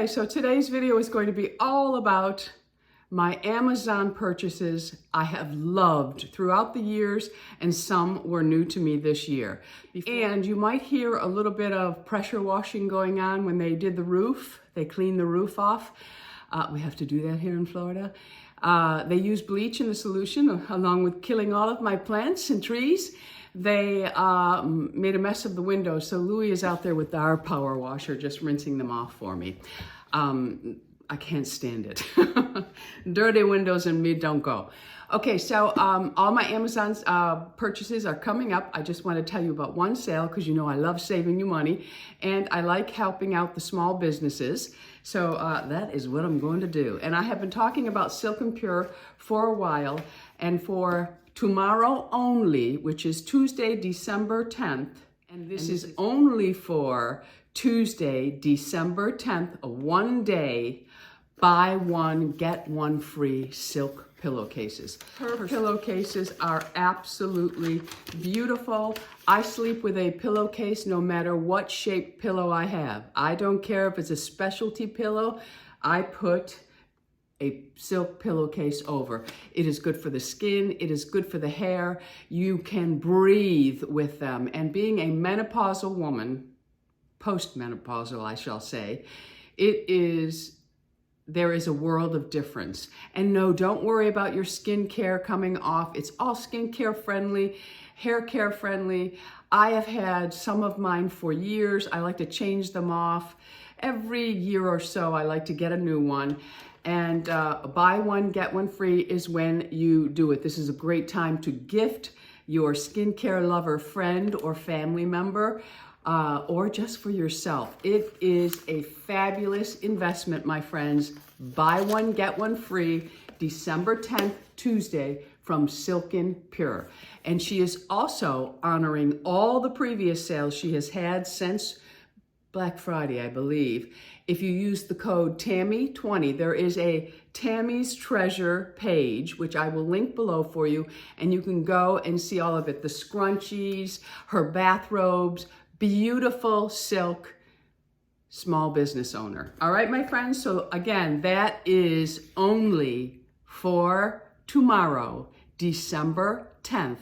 So today's video is going to be all about my Amazon purchases I have loved throughout the years, and some were new to me this year. And you might hear a little bit of pressure washing going on when they did the roof. They cleaned the roof off. We have to do that here in Florida. They used bleach in the solution along with killing all of my plants and trees. They made a mess of the windows, so Louie is out there with our power washer just rinsing them off for me. I can't stand it. Dirty windows and me don't go. Okay, so all my Amazon purchases are coming up. I just want to tell you about one sale because you know I love saving you money and I like helping out the small businesses. So that is what I'm going to do. And I have been talking about Silken Pure for a while, and for tomorrow only, which is Tuesday, December 10th, and this is only for Tuesday, December 10th, a one-day buy one, get one free silk pillowcases. Her pillowcases are absolutely beautiful. I sleep with a pillowcase no matter what shaped pillow I have. I don't care if it's a specialty pillow. I put a silk pillowcase over. It is good for the skin. It is good for the hair. You can breathe with them. And being a menopausal woman, postmenopausal, I shall say, there is a world of difference. And no, don't worry about your skincare coming off. It's all skincare friendly, hair care friendly. I have had some of mine for years. I like to change them off. Every year or so, I like to get a new one. And buy one, get one free is when you do it. This is a great time to gift your skincare lover friend or family member, or just for yourself. It is a fabulous investment, my friends. Buy one, get one free, December 10th, Tuesday, from Silken Pure. And she is also honoring all the previous sales she has had since Black Friday, I believe. If you use the code Tammy20, there is a Tammy's Treasure page, which I will link below for you, and you can go and see all of it. The scrunchies, her bathrobes, beautiful silk, small business owner. All right, my friends, so again, that is only for tomorrow, December 10th.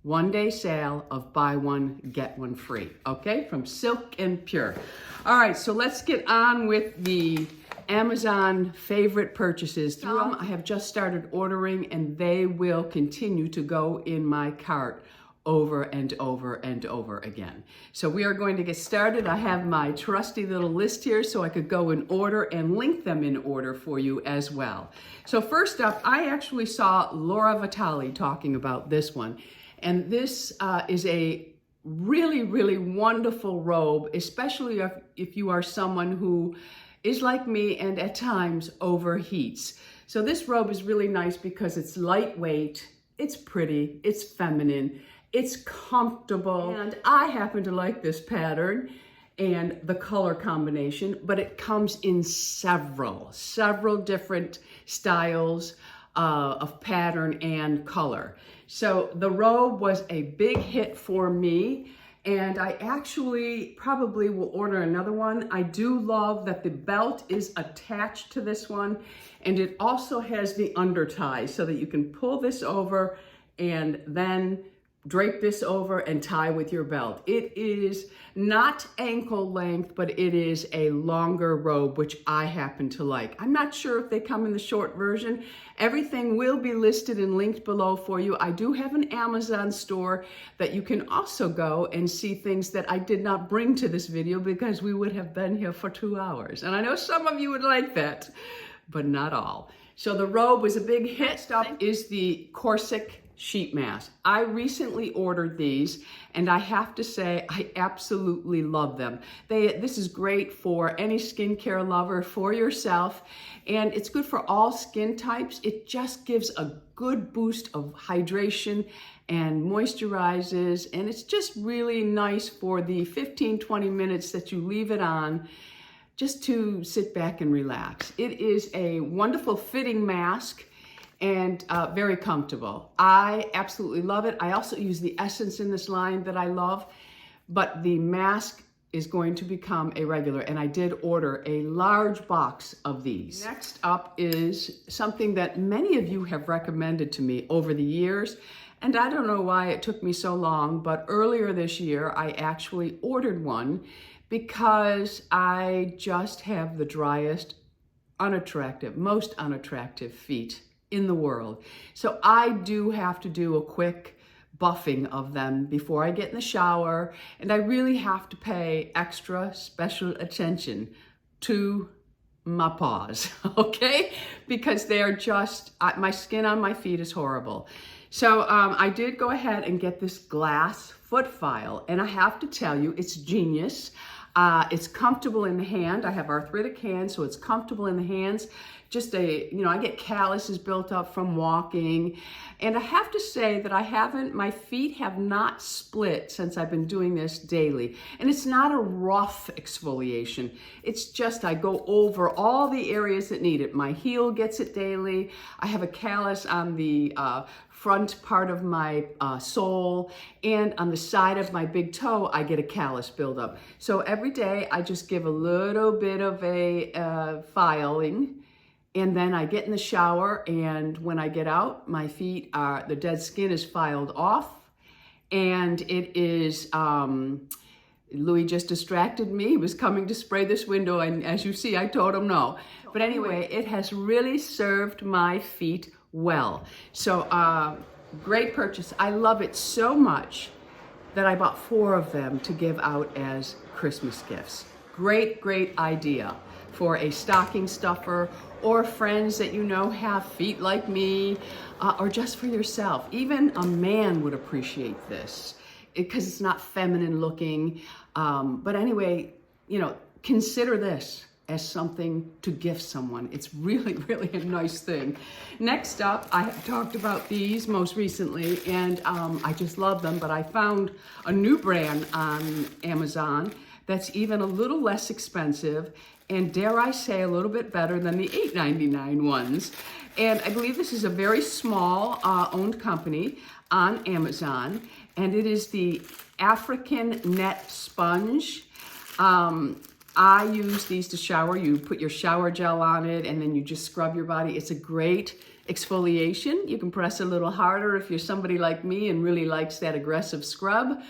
One-day sale of buy one, get one free, okay? From Silken Pure. All right, so let's get on with the Amazon favorite purchases. I have just started ordering, and they will continue to go in my cart over and over and over again. So we are going to get started. I have my trusty little list here so I could go in order and link them in order for you as well. So first up, I actually saw Laura Vitale talking about this one. And this is a really, really wonderful robe, especially if you are someone who is like me and at times overheats. So this robe is really nice because it's lightweight, it's pretty, it's feminine, it's comfortable. And I happen to like this pattern and the color combination, but it comes in several different styles of pattern and color. So the robe was a big hit for me, and I actually probably will order another one. I do love that the belt is attached to this one, and it also has the under tie so that you can pull this over and then drape this over and tie with your belt. It is not ankle length, but it is a longer robe, which I happen to like. I'm not sure if they come in the short version. Everything will be listed and linked below for you. I do have an Amazon store that you can also go and see things that I did not bring to this video because we would have been here for 2 hours. And I know some of you would like that, but not all. So the robe was a big hit. Next up is the corset sheet mask. I recently ordered these, and I have to say I absolutely love them. This is great for any skincare lover, for yourself, and it's good for all skin types. It just gives a good boost of hydration and moisturizes, and it's just really nice for the 15-20 minutes that you leave it on just to sit back and relax. It is a wonderful fitting mask and very comfortable. I absolutely love it. I also use the essence in this line that I love, but the mask is going to become a regular, and I did order a large box of these. Next up is something that many of you have recommended to me over the years, and I don't know why it took me so long, but earlier this year I actually ordered one because I just have the driest, most unattractive feet in the world. So I do have to do a quick buffing of them before I get in the shower, and I really have to pay extra special attention to my paws, okay? Because they are just, my skin on my feet is horrible. So I did go ahead and get this glass foot file, and I have to tell you, it's genius. It's comfortable in the hand. I have arthritic hands, so it's comfortable in the hands. Just I get calluses built up from walking. And I have to say that my feet have not split since I've been doing this daily. And it's not a rough exfoliation. It's just, I go over all the areas that need it. My heel gets it daily. I have a callus on the front part of my sole, and on the side of my big toe, I get a callus buildup. So every day I just give a little bit of a filing, and then I get in the shower, and when I get out, my feet the dead skin is filed off, and it is, Louis just distracted me. He was coming to spray this window, and as you see, I told him no. But anyway, it has really served my feet well. So great purchase. I love it so much that I bought 4 of them to give out as Christmas gifts. Great, great idea for a stocking stuffer, or friends that you know have feet like me, or just for yourself. Even a man would appreciate this because it's not feminine looking. But anyway, consider this as something to gift someone. It's really, really a nice thing. Next up, I have talked about these most recently, and I just love them, but I found a new brand on Amazon that's even a little less expensive, and dare I say, a little bit better than the $8.99 ones. And I believe this is a very small owned company on Amazon, and it is the African Net Sponge. I use these to shower. You put your shower gel on it, and then you just scrub your body. It's a great exfoliation. You can press a little harder if you're somebody like me and really likes that aggressive scrub,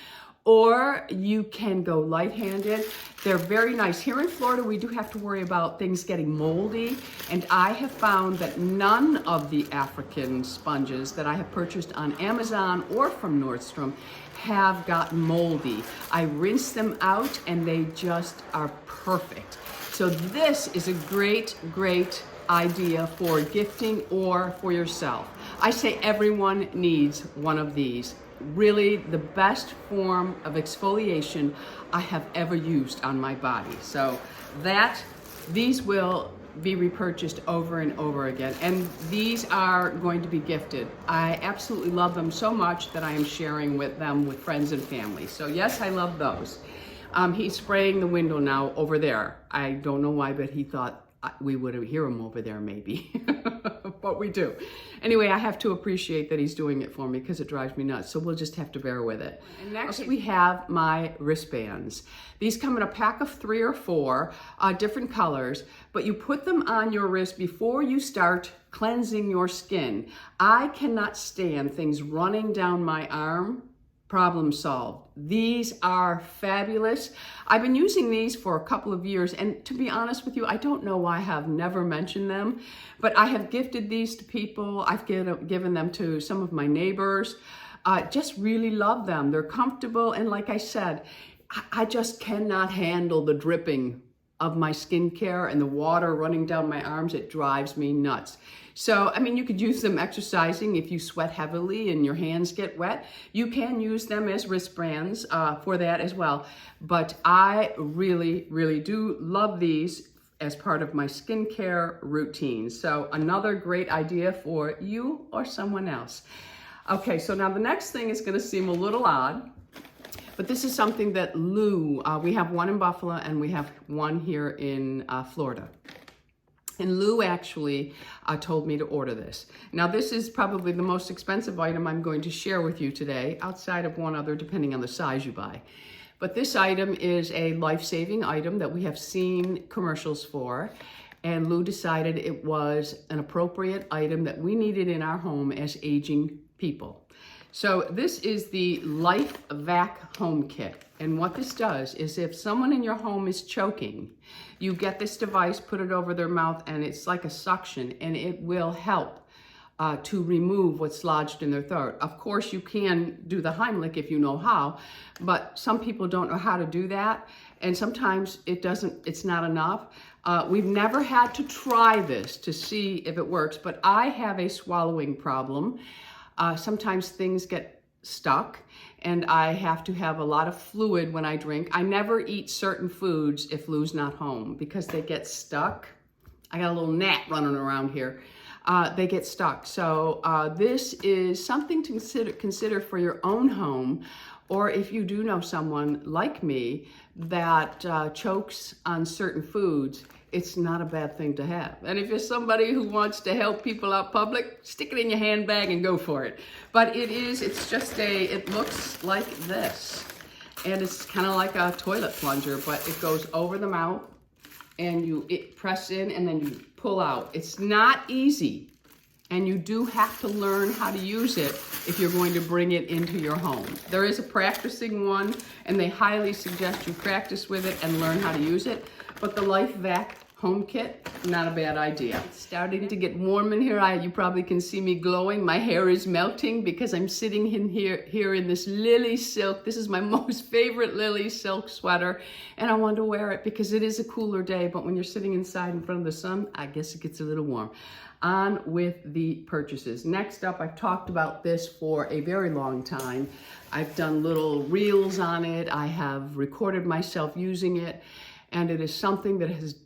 or you can go light-handed. They're very nice. Here in Florida, we do have to worry about things getting moldy, and I have found that none of the African sponges that I have purchased on Amazon or from Nordstrom have gotten moldy. I rinse them out, and they just are perfect. So this is a great, great idea for gifting or for yourself. I say everyone needs one of these. Really the best form of exfoliation I have ever used on my body. So these will be repurchased over and over again, and these are going to be gifted. I absolutely love them so much that I am sharing them with friends and family. So yes, I love those. He's spraying the window now over there. I don't know why, but he thought we would hear him over there maybe. But we do. Anyway, I have to appreciate that he's doing it for me because it drives me nuts. So we'll just have to bear with it. And next we have my wristbands. These come in a pack of 3 or 4 different colors, but you put them on your wrist before you start cleansing your skin. I cannot stand things running down my arm. Problem solved. These are fabulous. I've been using these for a couple of years, and to be honest with you, I don't know why I have never mentioned them, but I have gifted these to people. I've given them to some of my neighbors. Just really love them. They're comfortable, and like I said, I just cannot handle the dripping of my skincare and the water running down my arms. It drives me nuts. So, I mean, you could use them exercising if you sweat heavily and your hands get wet. You can use them as wristbands for that as well. But I really, really do love these as part of my skincare routine. So another great idea for you or someone else. Okay, so now the next thing is gonna seem a little odd, but this is something that Lou, we have one in Buffalo and we have one here in Florida. And Lou actually told me to order this. Now this is probably the most expensive item I'm going to share with you today, outside of one other, depending on the size you buy. But this item is a life-saving item that we have seen commercials for, and Lou decided it was an appropriate item that we needed in our home as aging people. So this is the Life Vac Home Kit. And what this does is if someone in your home is choking, you get this device, put it over their mouth, and it's like a suction, and it will help to remove what's lodged in their throat. Of course, you can do the Heimlich if you know how, but some people don't know how to do that, and sometimes it's not enough. We've never had to try this to see if it works, but I have a swallowing problem. Sometimes things get stuck, and I have to have a lot of fluid when I drink. I never eat certain foods if Lou's not home because they get stuck. I got a little gnat running around here. They get stuck. So this is something to consider for your own home, or if you do know someone like me that chokes on certain foods, it's not a bad thing to have. And if you're somebody who wants to help people out public, stick it in your handbag and go for it. But it looks like this. And it's kind of like a toilet plunger, but it goes over the mouth and you press in and then you pull out. It's not easy. And you do have to learn how to use it if you're going to bring it into your home. There is a practicing one, and they highly suggest you practice with it and learn how to use it. But the Life Vac Home Kit, not a bad idea. It's starting to get warm in here. You probably can see me glowing. My hair is melting because I'm sitting in here in this lily silk. This is my most favorite lily silk sweater, and I want to wear it because it is a cooler day, but when you're sitting inside in front of the sun, I guess it gets a little warm. On with the purchases. Next up, I've talked about this for a very long time. I've done little reels on it. I have recorded myself using it, and it is something that has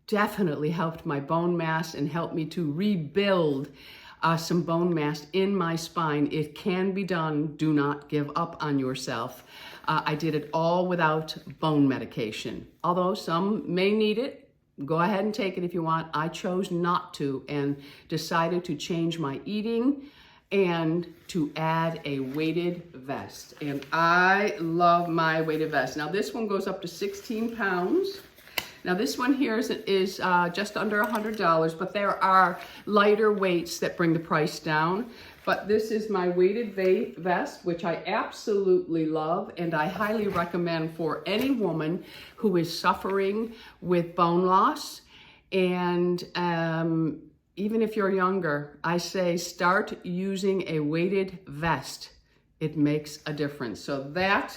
definitely helped my bone mass and helped me to rebuild some bone mass in my spine. It can be done. Do not give up on yourself. I did it all without bone medication. Although some may need it, go ahead and take it if you want. I chose not to and decided to change my eating and to add a weighted vest. And I love my weighted vest. Now this one goes up to 16 pounds. Now this one here is just under $100, but there are lighter weights that bring the price down. But this is my weighted vest, which I absolutely love, and I highly recommend for any woman who is suffering with bone loss. And even if you're younger, I say start using a weighted vest. It makes a difference. So that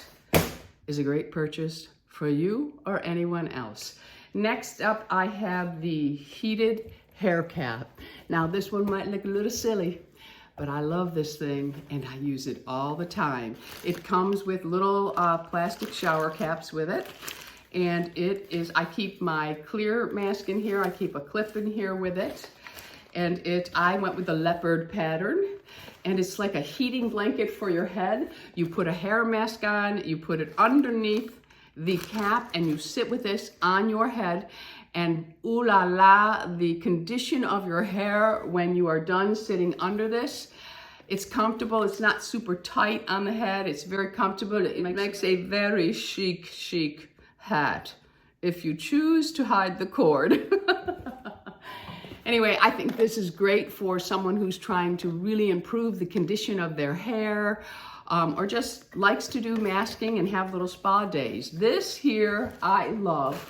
is a great purchase for you or anyone else. Next up, I have the heated hair cap. Now this one might look a little silly, but I love this thing and I use it all the time. It comes with little plastic shower caps with it. And I keep my clear mask in here. I keep a clip in here with it. And I went with the leopard pattern. And it's like a heating blanket for your head. You put a hair mask on, you put it underneath the cap, and you sit with this on your head. And ooh la la, the condition of your hair when you are done sitting under this, it's comfortable. It's not super tight on the head. It's very comfortable. It makes a very chic hat if you choose to hide the cord. Anyway, I think this is great for someone who's trying to really improve the condition of their hair, or just likes to do masking and have little spa days. This here, I love,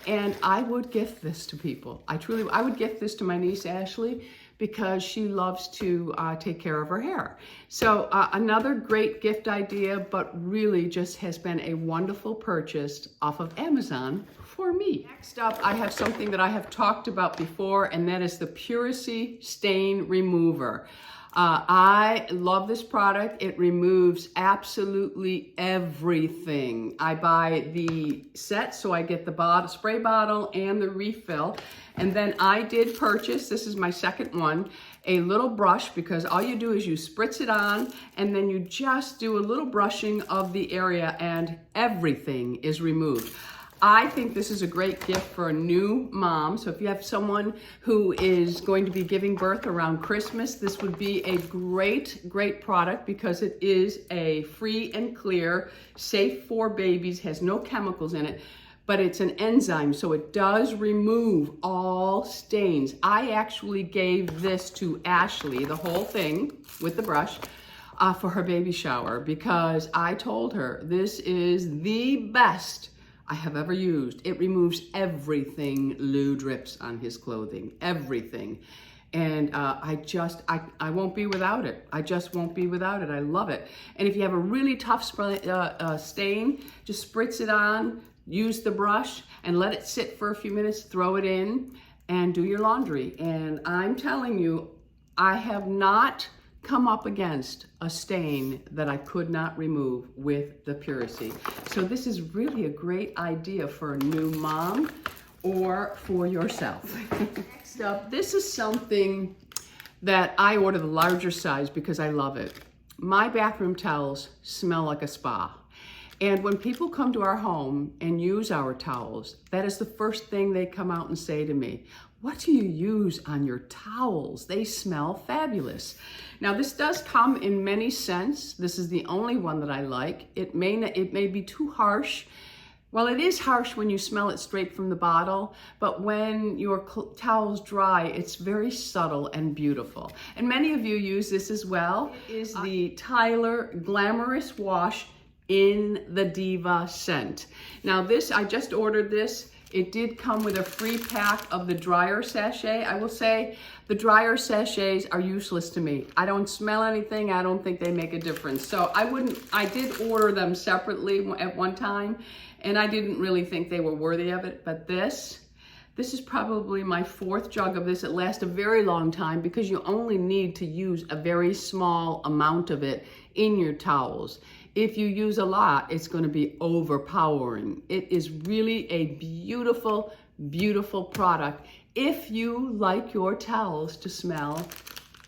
and I would gift this to people. I would gift this to my niece, Ashley, because she loves to take care of her hair. So another great gift idea, but really just has been a wonderful purchase off of Amazon for me. Next up, I have something that I have talked about before, and that is the Puracy Stain Remover. I love this product. It removes absolutely everything. I buy the set, so I get the spray bottle and the refill. And then I did purchase, this is my second one, a little brush, because all you do is you spritz it on and then you just do a little brushing of the area and everything is removed. I think this is a great gift for a new mom. So if you have someone who is going to be giving birth around Christmas, this would be a great, great product because it is a free and clear, safe for babies, has no chemicals in it, but it's an enzyme, so it does remove all stains. I actually gave this to Ashley, the whole thing with the brush, for her baby shower because I told her this is the best I have ever used. It removes everything Lou drips on his clothing, everything. And I won't be without it. I just won't be without it. I love it. And if you have a really tough stain, just spritz it on, use the brush and let it sit for a few minutes, throw it in and do your laundry. And I'm telling you, I have not come up against a stain that I could not remove with the Puracy. So this is really a great idea for a new mom or for yourself. Next up, this is something that I order the larger size because I love it. My bathroom towels smell like a spa. And when people come to our home and use our towels, that is the first thing they come out and say to me. What do you use on your towels? They smell fabulous. Now this does come in many scents. This is the only one that I like. It may be too harsh. Well, it is harsh when you smell it straight from the bottle, but when your towels dry, it's very subtle and beautiful. And many of you use this as well. It is the Tyler Glamorous Wash in the Diva scent. Now this, I just ordered this. It did come with a free pack of the dryer sachet. I will say the dryer sachets are useless to me. I don't smell anything. I don't think they make a difference. So I did order them separately at one time and I didn't really think they were worthy of it. But this is probably my 4th jug of this. It lasts a very long time because you only need to use a very small amount of it in your towels. If you use a lot, it's going to be overpowering. It is really a beautiful, beautiful product if you like your towels to smell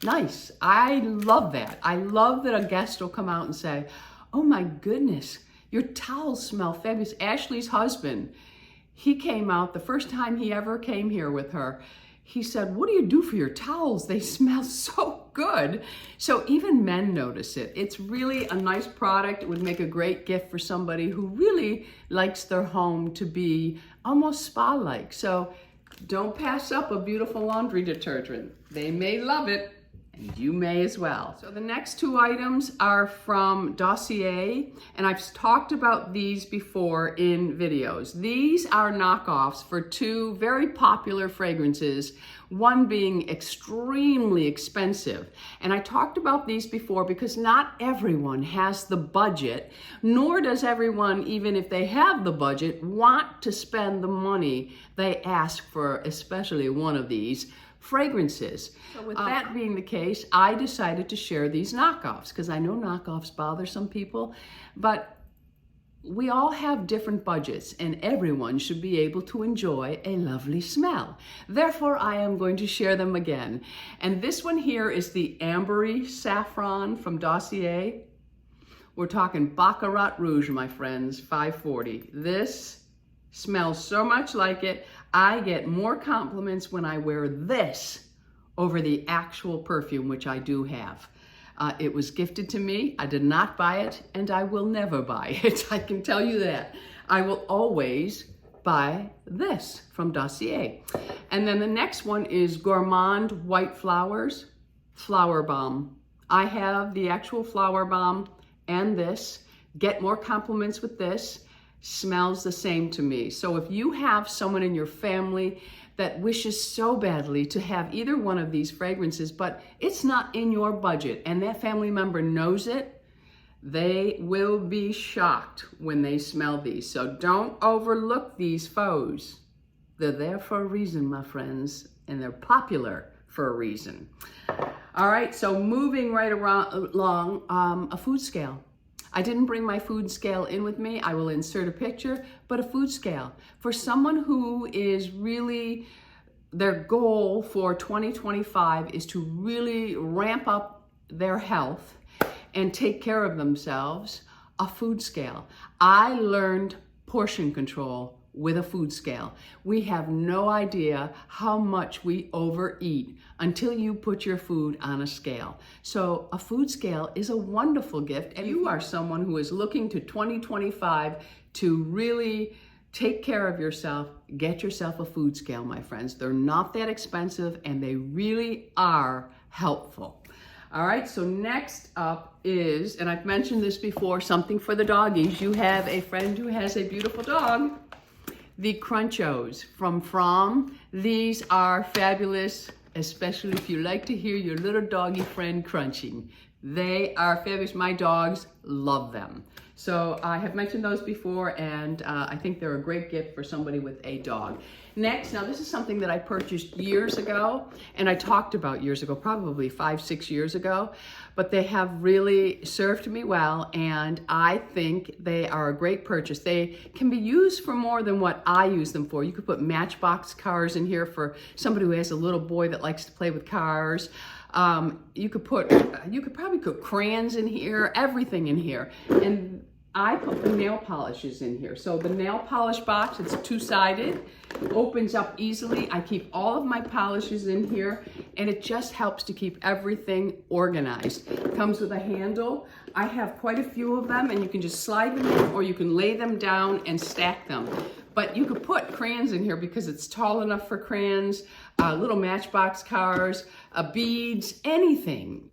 nice. I love that. I love that a guest will come out and say, oh my goodness, your towels smell fabulous. Ashley's husband, he came out the first time he ever came here with her. He said, what do you do for your towels? They smell so good. So even men notice it. It's really a nice product. It would make a great gift for somebody who really likes their home to be almost spa-like. So don't pass up a beautiful laundry detergent. They may love it, and you may as well. So the next 2 items are from Dossier, and I've talked about these before in videos. These are knockoffs for 2 very popular fragrances, one being extremely expensive. And I talked about these before because not everyone has the budget, nor does everyone, even if they have the budget, want to spend the money they ask for, especially one of these fragrances. So with that being the case, I decided to share these knockoffs because I know knockoffs bother some people, but we all have different budgets and everyone should be able to enjoy a lovely smell. Therefore, I am going to share them again. And this one here is the Ambery Saffron from Dossier. We're talking Baccarat Rouge, my friends, 540. This smells so much like it. I get more compliments when I wear this over the actual perfume, which I do have. It was gifted to me. I did not buy it, and I will never buy it. I can tell you that. I will always buy this from Dossier. And then the next one is Gourmand White Flowers Flower Bomb. I have the actual flower bomb and this. Get more compliments with this. Smells the same to me. So if you have someone in your family that wishes so badly to have either one of these fragrances, but it's not in your budget and that family member knows it, they will be shocked when they smell these. So don't overlook these foes. They're there for a reason, my friends, and they're popular for a reason. All right, so moving right along, a food scale. I didn't bring my food scale in with me. I will insert a picture, but a food scale. For someone who is really, their goal for 2025 is to really ramp up their health and take care of themselves, a food scale. I learned portion control with a food scale. We have no idea how much we overeat until you put your food on a scale. So a food scale is a wonderful gift. And you are someone who is looking to 2025 to really take care of yourself, get yourself a food scale, my friends. They're not that expensive and they really are helpful. All right, so next up is, and I've mentioned this before, something for the doggies. You have a friend who has a beautiful dog. The Scrunchies from From. These are fabulous, especially if you like to hear your little doggy friend crunching. They are fabulous. My dogs love them. So I have mentioned those before, and I think they're a great gift for somebody with a dog. Next, now this is something that I purchased years ago, and I talked about years ago, probably 5-6 years ago, but they have really served me well, and I think they are a great purchase. They can be used for more than what I use them for. You could put Matchbox cars in here for somebody who has a little boy that likes to play with cars. You could probably put crayons in here, everything in here. And I put the nail polishes in here. So the nail polish box, it's two-sided, opens up easily. I keep all of my polishes in here, and it just helps to keep everything organized. Comes with a handle. I have quite a few of them, and you can just slide them in, or you can lay them down and stack them. But you could put crayons in here because it's tall enough for crayons, little Matchbox cars, beads, anything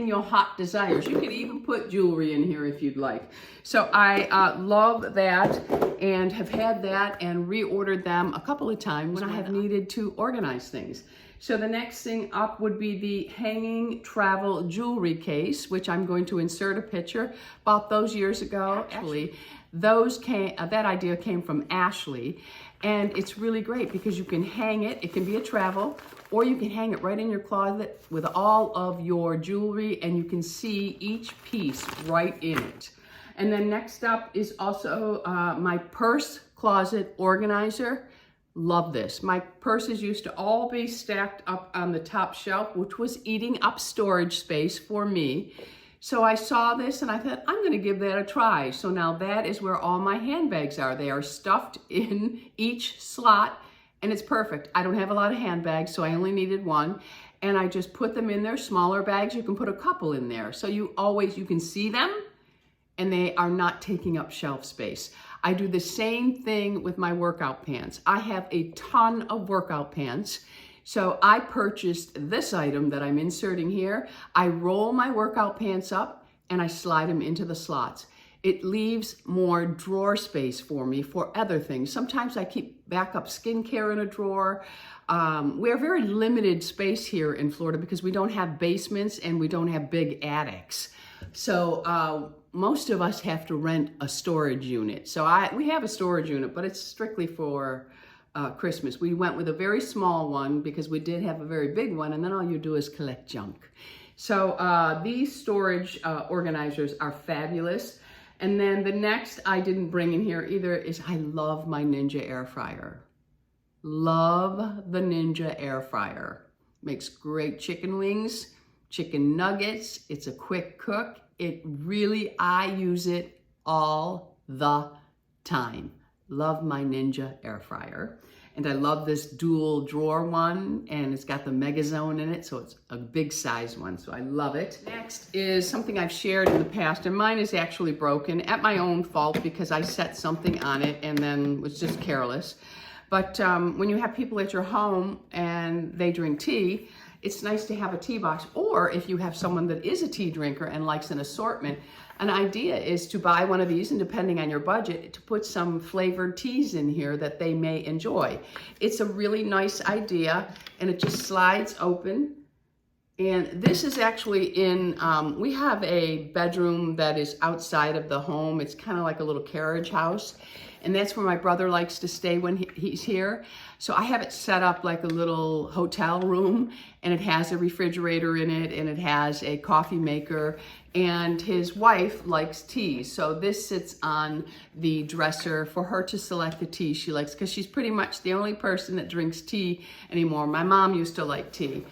your heart desires. You could even put jewelry in here if you'd like. So I love that and have had that and reordered them a couple of times when I have needed to organize things. So the next thing up would be the hanging travel jewelry case, which I'm going to insert a picture. Bought those years ago. Actually, that idea came from Ashley, and it's really great because you can hang it. It can be a travel, or you can hang it right in your closet with all of your jewelry, and you can see each piece right in it. And then next up is also my purse closet organizer. Love this. My purses used to all be stacked up on the top shelf, which was eating up storage space for me. So I saw this and I thought, I'm going to give that a try. So now that is where all my handbags are. They are stuffed in each slot, and it's perfect. I don't have a lot of handbags, so I only needed one. And I just put them in their smaller bags. You can put a couple in there. So you can see them, and they are not taking up shelf space. I do the same thing with my workout pants. I have a ton of workout pants. So I purchased this item that I'm inserting here. I roll my workout pants up and I slide them into the slots. It leaves more drawer space for me for other things. Sometimes I keep backup skincare in a drawer. We have very limited space here in Florida because we don't have basements and we don't have big attics. So most of us have to rent a storage unit. So we have a storage unit, but it's strictly for Christmas. We went with a very small one because we did have a very big one, and then all you do is collect junk. So these storage organizers are fabulous. And then the next I didn't bring in here either is I love my Ninja air fryer. Love the Ninja air fryer. Makes great chicken wings, chicken nuggets. It's a quick cook. I use it all the time. Love my Ninja air fryer. And I love this dual drawer one, and it's got the Mega Zone in it, so it's a big size one, so I love it. Next is something I've shared in the past, and mine is actually broken at my own fault because I set something on it and then was just careless. But when you have people at your home and they drink tea, it's nice to have a tea box. Or if you have someone that is a tea drinker and likes an assortment, an idea is to buy one of these, and depending on your budget, to put some flavored teas in here that they may enjoy. It's a really nice idea, and it just slides open. And this is actually in, we have a bedroom that is outside of the home. It's kind of like a little carriage house. And that's where my brother likes to stay when he's here. So I have it set up like a little hotel room, and it has a refrigerator in it, and it has a coffee maker, and his wife likes tea. So this sits on the dresser for her to select the tea she likes, because she's pretty much the only person that drinks tea anymore. My mom used to like tea.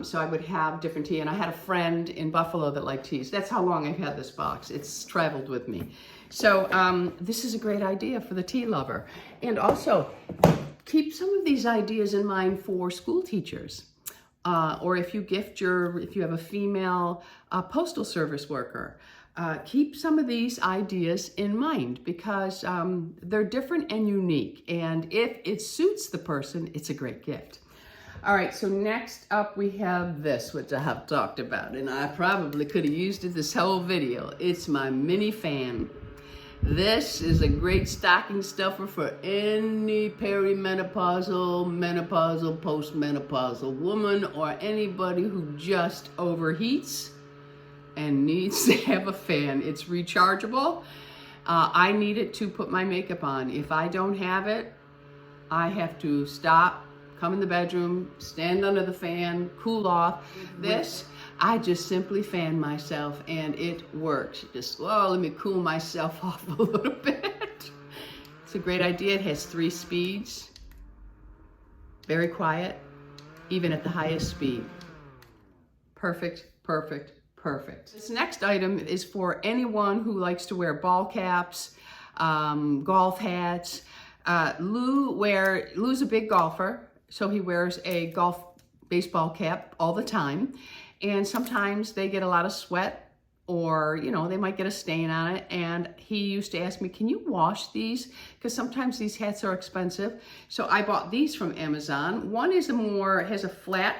So I would have different tea, and I had a friend in Buffalo that liked teas. That's how long I've had this box. It's traveled with me. So this is a great idea for the tea lover. And also, keep some of these ideas in mind for school teachers. Or if you have a female postal service worker, keep some of these ideas in mind because they're different and unique. And if it suits the person, it's a great gift. All right, so next up we have this, which I have talked about, and I probably could have used it this whole video. It's my mini fan. This is a great stocking stuffer for any perimenopausal, menopausal, postmenopausal woman or anybody who just overheats and needs to have a fan. It's rechargeable. I need it to put my makeup on. If I don't have it, I have to stop, come in the bedroom, stand under the fan, cool off. This, I just simply fan myself and it works. Just, oh, let me cool myself off a little bit. It's a great idea. It has 3 speeds. Very quiet, even at the highest speed. Perfect, perfect, perfect. This next item is for anyone who likes to wear ball caps, golf hats. Lou's a big golfer. So he wears a golf baseball cap all the time. And sometimes they get a lot of sweat or, you know, they might get a stain on it. And he used to ask me, can you wash these? Because sometimes these hats are expensive. So I bought these from Amazon. One is has a flat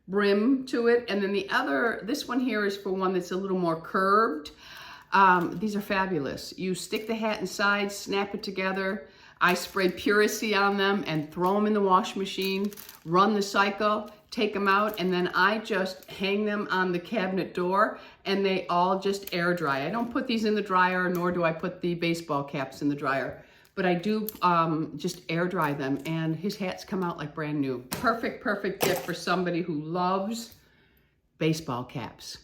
brim to it. And then this one here is for one that's a little more curved. These are fabulous. You stick the hat inside, snap it together. I spray Puracy on them and throw them in the wash machine, run the cycle, take them out, and then I just hang them on the cabinet door and they all just air dry. I don't put these in the dryer, nor do I put the baseball caps in the dryer, but I do just air dry them and his hats come out like brand new. Perfect, perfect gift for somebody who loves baseball caps,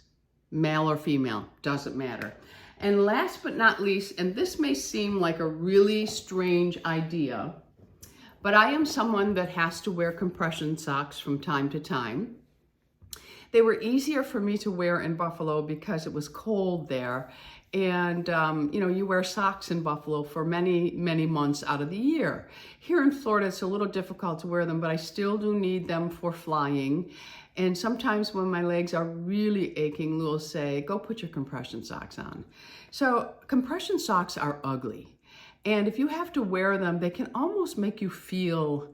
male or female, doesn't matter. And last but not least, and this may seem like a really strange idea, but I am someone that has to wear compression socks from time to time. They were easier for me to wear in Buffalo because it was cold there. And, you know, you wear socks in Buffalo for many, many months out of the year. Here in Florida, it's a little difficult to wear them, but I still do need them for flying. And sometimes when my legs are really aching, Lou will say, go put your compression socks on. So compression socks are ugly. And if you have to wear them, they can almost make you feel,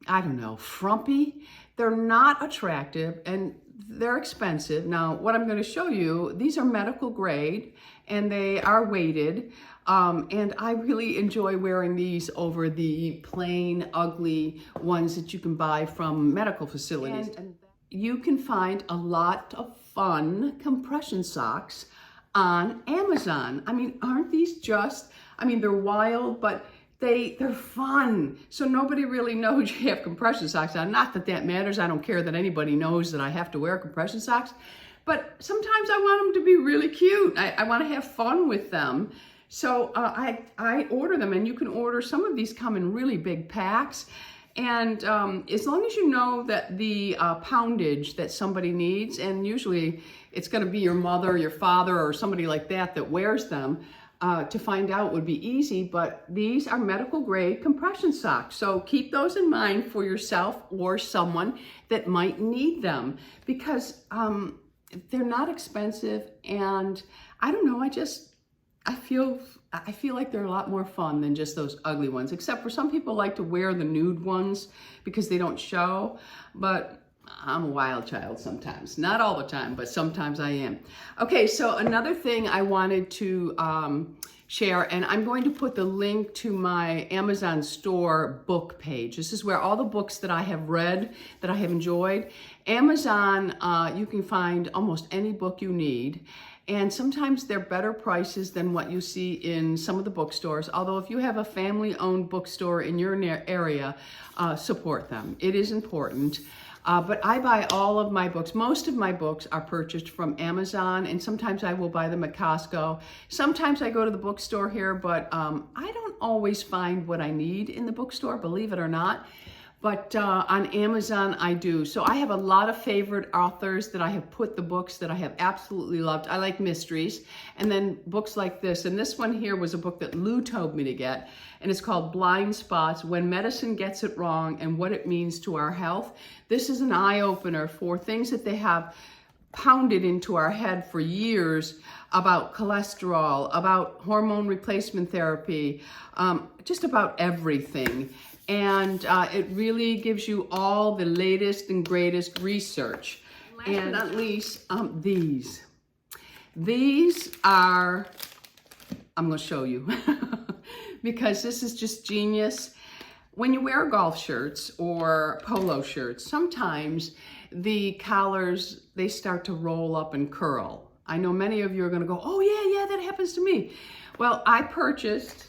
I don't know, frumpy. They're not attractive and they're expensive. Now, what I'm going to show you, these are medical grade and they are weighted. And I really enjoy wearing these over the plain, ugly ones that you can buy from medical facilities. And you can find a lot of fun compression socks on Amazon. I mean, aren't these just, I mean, they're wild, but they're fun. So nobody really knows you have compression socks on. Not that that matters. I don't care that anybody knows that I have to wear compression socks, but sometimes I want them to be really cute. I want to have fun with them. So I order them, and you can order, some of these come in really big packs. And as long as you know that the poundage that somebody needs, and usually it's going to be your mother, your father, or somebody like that that wears them, to find out would be easy, but these are medical grade compression socks. So keep those in mind for yourself or someone that might need them, because they're not expensive, and I don't know, I feel like they're a lot more fun than just those ugly ones, except for some people like to wear the nude ones because they don't show, but I'm a wild child sometimes. Not all the time, but sometimes I am. Okay, so another thing I wanted to share, and I'm going to put the link to my Amazon store book page. This is where all the books that I have read, that I have enjoyed. Amazon, you can find almost any book you need. And sometimes they're better prices than what you see in some of the bookstores. Although if you have a family-owned bookstore in your area, support them. It is important. But I buy all of my books. Most of my books are purchased from Amazon, and sometimes I will buy them at Costco. Sometimes I go to the bookstore here, but I don't always find what I need in the bookstore, believe it or not. but on Amazon I do. So I have a lot of favorite authors that I have put the books that I have absolutely loved. I like mysteries, and then books like this. And this one here was a book that Lou told me to get, and it's called Blind Spots: When Medicine Gets It Wrong and What It Means to Our Health. This is an eye-opener for things that they have pounded into our head for years about cholesterol, about hormone replacement therapy, just about everything. And it really gives you all the latest and greatest research. And not least, these. These are, I'm going to show you because this is just genius. When you wear golf shirts or polo shirts, sometimes the collars, they start to roll up and curl. I know many of you are going to go, oh yeah, that happens to me. Well, I purchased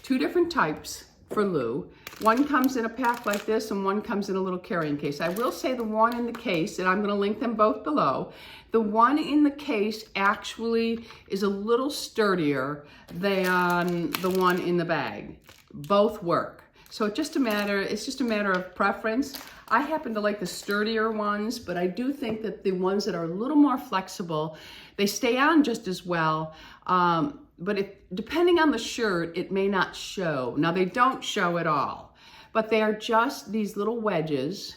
2 different types for Lou. One comes in a pack like this and one comes in a little carrying case. I will say the one in the case, and I'm going to link them both below, the one in the case actually is a little sturdier than the one in the bag. Both work. So it's just a matter of preference. I happen to like the sturdier ones, but I do think that the ones that are a little more flexible, they stay on just as well. But depending on the shirt, it may not show. Now, they don't show at all, but they are just these little wedges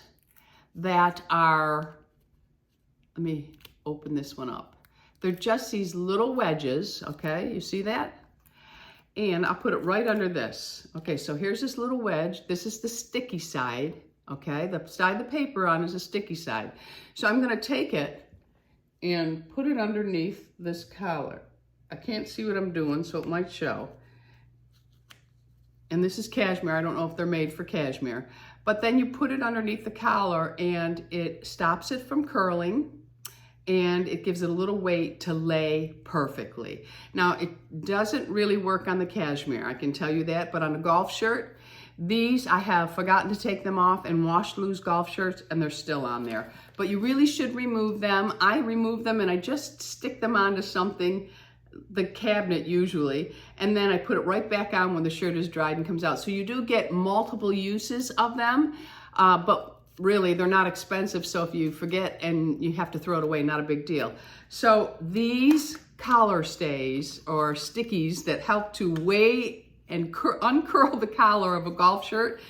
that are, let me open this one up. They're just these little wedges, okay? You see that? And I'll put it right under this. Okay, so here's this little wedge. This is the sticky side, okay? The side the paper on is a sticky side. So I'm gonna take it and put it underneath this collar. I can't see what I'm doing, so it might show. And this is cashmere. I don't know if they're made for cashmere. But then you put it underneath the collar and it stops it from curling and it gives it a little weight to lay perfectly. Now, it doesn't really work on the cashmere, I can tell you that, but on a golf shirt, these, I have forgotten to take them off and washed Lou's golf shirts and they're still on there. But you really should remove them. I remove them and I just stick them onto something, the cabinet usually, and then I put it right back on when the shirt is dried and comes out. So you do get multiple uses of them, but really they're not expensive, so if you forget and you have to throw it away, not a big deal. So these collar stays or stickies that help to weigh and uncurl the collar of a golf shirt,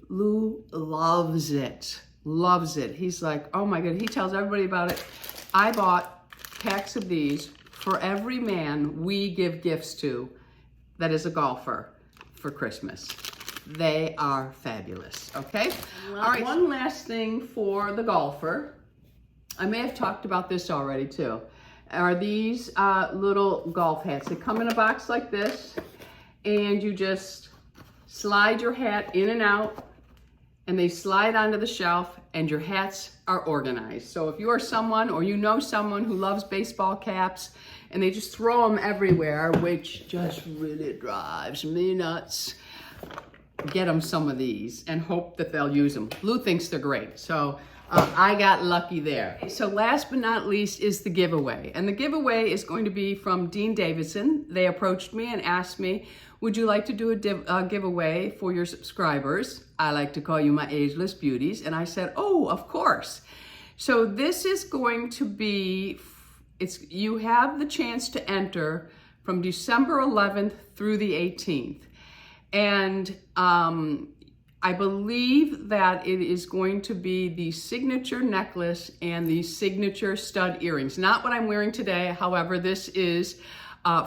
Lou loves it, loves it. He's like, oh my God, he tells everybody about it. I bought packs of these for every man we give gifts to that is a golfer for Christmas. They are fabulous, okay? All right, one last thing for the golfer. I may have talked about this already too. Are these little golf hats. They come in a box like this, and you just slide your hat in and out, and they slide onto the shelf, and your hats are organized. So if you are someone, or you know someone who loves baseball caps, and they just throw them everywhere, which just really drives me nuts, get them some of these and hope that they'll use them. Lou thinks they're great, so I got lucky there. So last but not least is the giveaway. And the giveaway is going to be from Dean Davidson. They approached me and asked me, would you like to do a giveaway for your subscribers? I like to call you my ageless beauties. And I said, oh, of course. So this is going to be, you have the chance to enter from December 11th through the 18th. And I believe that it is going to be the signature necklace and the signature stud earrings. Not what I'm wearing today. However, this is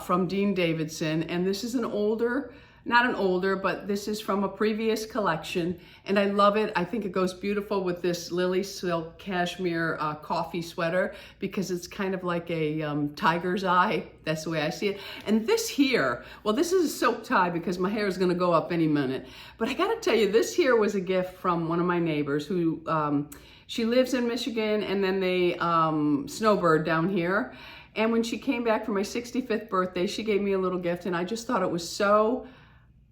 from Dean Davidson, and this is an older, not an older, but this is from a previous collection, and I love it. I think it goes beautiful with this lily silk cashmere coffee sweater because it's kind of like a tiger's eye. That's the way I see it. And this here, well, this is a silk tie because my hair is gonna go up any minute, but I gotta tell you, this here was a gift from one of my neighbors who, she lives in Michigan, and then they snowbird down here. And when she came back for my 65th birthday, she gave me a little gift, and I just thought it was so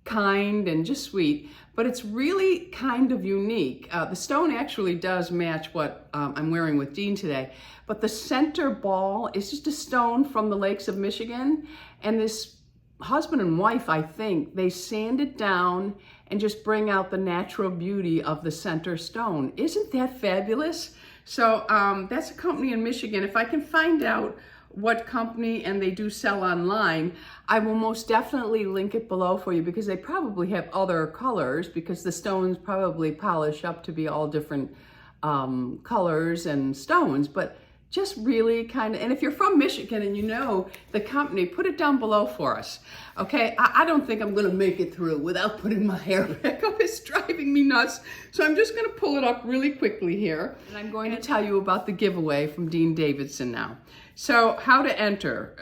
kind and just sweet, but it's really kind of unique. The stone actually does match what I'm wearing with Dean today, but the center ball is just a stone from the lakes of Michigan, and this husband and wife, I think, they sand it down and just bring out the natural beauty of the center stone. Isn't that fabulous? So that's a company in Michigan. If I can find out what company, and they do sell online, I will most definitely link it below for you, because they probably have other colors, because the stones probably polish up to be all different colors and stones. But just really kind of, and if you're from Michigan and you know the company, put it down below for us, okay? I don't think I'm gonna make it through without putting my hair back up. It's driving me nuts. So I'm just gonna pull it up really quickly here. And I'm going to tell you about the giveaway from Dean Davidson now. So how to enter.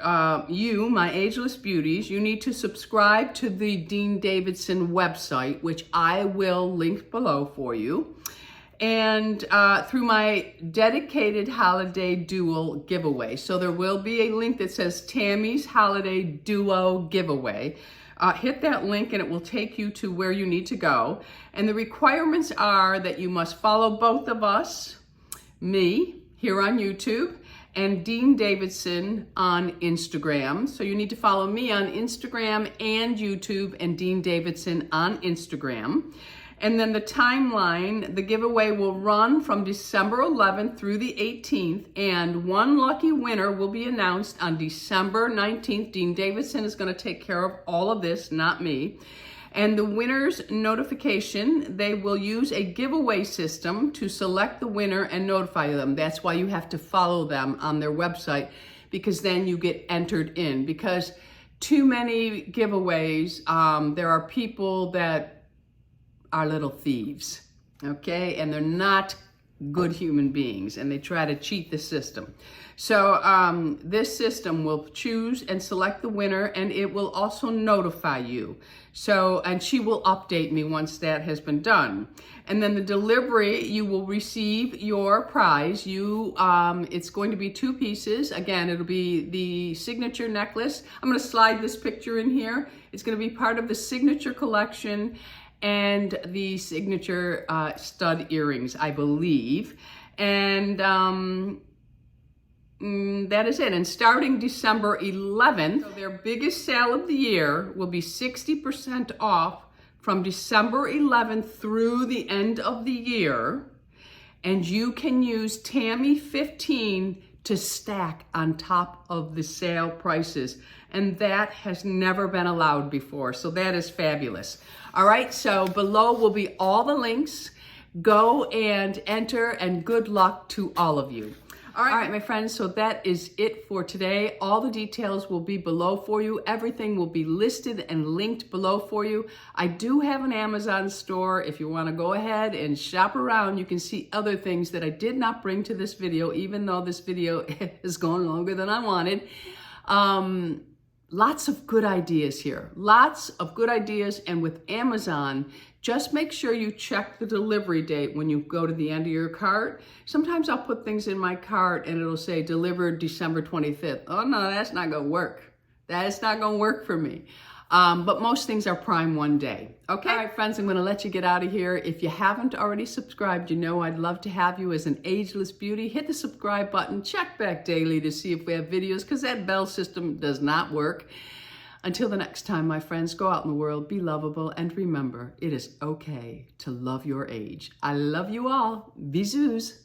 You, my Ageless Beauties, you need to subscribe to the Dean Davidson website, which I will link below for you. And through my dedicated holiday duo giveaway. So there will be a link that says Tammy's Holiday Duo Giveaway. Hit that link and it will take you to where you need to go. And the requirements are that you must follow both of us, me here on YouTube, and Dean Davidson on Instagram. So you need to follow me on Instagram and YouTube, and Dean Davidson on Instagram. And then the timeline, the giveaway will run from December 11th through the 18th, and one lucky winner will be announced on December 19th. Dean Davidson is going to take care of all of this, not me. And the winner's notification, they will use a giveaway system to select the winner and notify them. That's why you have to follow them on their website, because then you get entered in. Because too many giveaways, there are people that are little thieves, okay? And they're not good human beings, and they try to cheat the system. So this system will choose and select the winner, and it will also notify you. So, and she will update me once that has been done. And then the delivery, you will receive your prize. It's going to be 2 pieces. Again, it'll be the signature necklace. I'm gonna slide this picture in here. It's gonna be part of the signature collection, and the signature stud earrings, I believe. And that is it. And starting December 11th, so their biggest sale of the year will be 60% off from December 11th through the end of the year. And you can use Tammy 15 to stack on top of the sale prices. And that has never been allowed before. So that is fabulous. All right, so below will be all the links. Go and enter, and good luck to all of you. All right, my friends, so that is it for today. All the details will be below for you. Everything will be listed and linked below for you. I do have an Amazon store. If you want to go ahead and shop around, you can see other things that I did not bring to this video, even though this video is going longer than I wanted. Lots of good ideas here. Lots of good ideas. And with Amazon, just make sure you check the delivery date when you go to the end of your cart. Sometimes I'll put things in my cart and it'll say delivered December 25th. Oh no, that's not gonna work. That's not gonna work for me. But most things are Prime one day. Okay, all right, friends, I'm gonna let you get out of here. If you haven't already subscribed, you know I'd love to have you as an Ageless Beauty. Hit the subscribe button, check back daily to see if we have videos, because that bell system does not work. Until the next time, my friends, go out in the world, be lovable, and remember, it is okay to love your age. I love you all. Bisous.